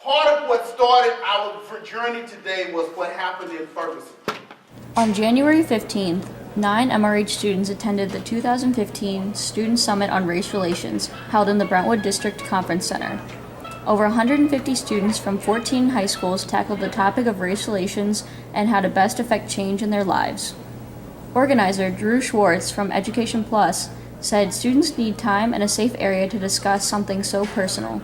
Part of what started our journey today was what happened in Ferguson. On January 15th, 9 MRH students attended the 2015 Student Summit on Race Relations held in the Brentwood District Conference Center. Over 150 students from 14 high schools tackled the topic of race relations and how to best affect change in their lives. Organizer Drew Schwartz from EducationPlus said students need time and a safe area to discuss something so personal.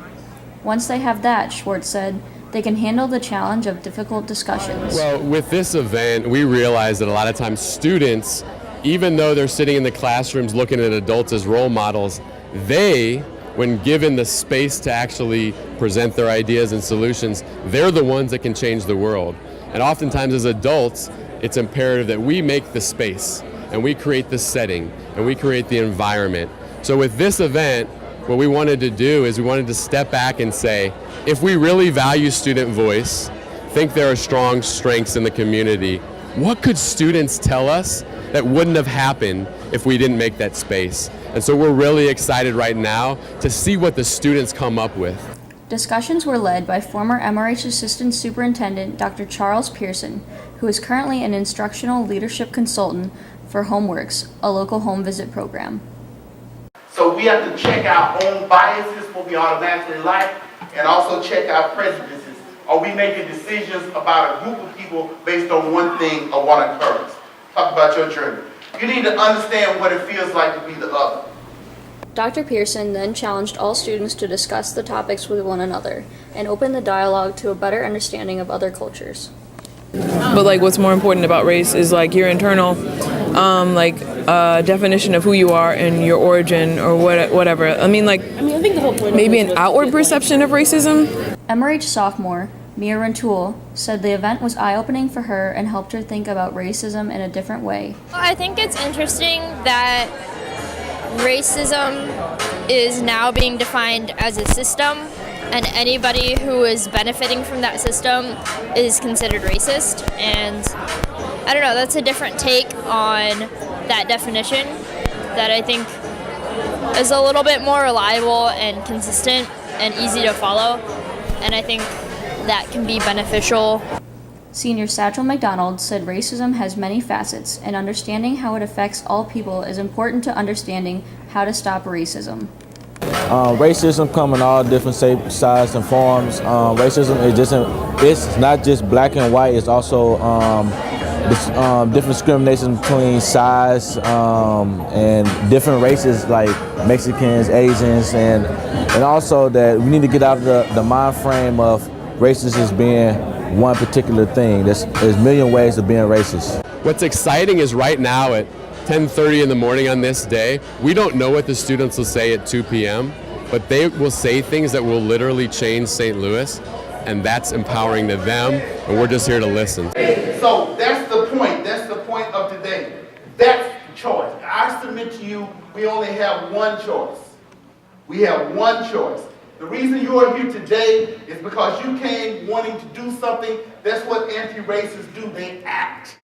Once they have that, Schwartz said, they can handle the challenge of difficult discussions. Well, with this event, we realize that a lot of times students, even though they're sitting in the classrooms looking at adults as role models, they, when given the space to actually present their ideas and solutions, they're the ones that can change the world. And oftentimes as adults, it's imperative that we make the space and we create the setting and we create the environment. So with this event, what we wanted to do is we wanted to step back and say, if we really value student voice, think there are strong strengths in the community, what could students tell us that wouldn't have happened if we didn't make that space? And so we're really excited right now to see what the students come up with. Discussions were led by former MRH Assistant Superintendent Dr. Charles Pearson, who is currently an instructional leadership consultant for Homeworks, a local home visit program. So we have to check our own biases, what we automatically like, and also check our prejudices. Are we making decisions about a group of people based on one thing or one occurrence? Talk about your journey. You need to understand what it feels like to be the other. Dr. Pearson then challenged all students to discuss the topics with one another and open the dialogue to a better understanding of other cultures. But like what's more important about race is like your internal definition of who you are and your origin or whatever. I think the whole point maybe an outward perception of racism. MRH sophomore Rentul said the event was eye-opening for her and helped her think about racism in a different way. I think it's interesting that racism is now being defined as a system, and anybody who is benefiting from that system is considered racist. And I don't know, that's a different take on that definition that I think is a little bit more reliable and consistent and easy to follow. And I think that can be beneficial. Senior Satchel McDonald said racism has many facets, and understanding how it affects all people is important to understanding how to stop racism. Racism comes in all different shapes, sizes, and forms. Racism is it's not just black and white. It's also different discrimination between size and different races like Mexicans, Asians, and also that we need to get out of the mind frame of racism as being one particular thing. There's a million ways of being racist. What's exciting is right now at 10:30 in the morning on this day, we don't know what the students will say at 2 p.m., but they will say things that will literally change St. Louis, and that's empowering to them, and we're just here to listen. So that's the point. That's the point of today. That's the choice. I submit to you, we only have one choice. We have one choice. The reason you are here today is because you came wanting to do something. That's what anti-racists do. They act.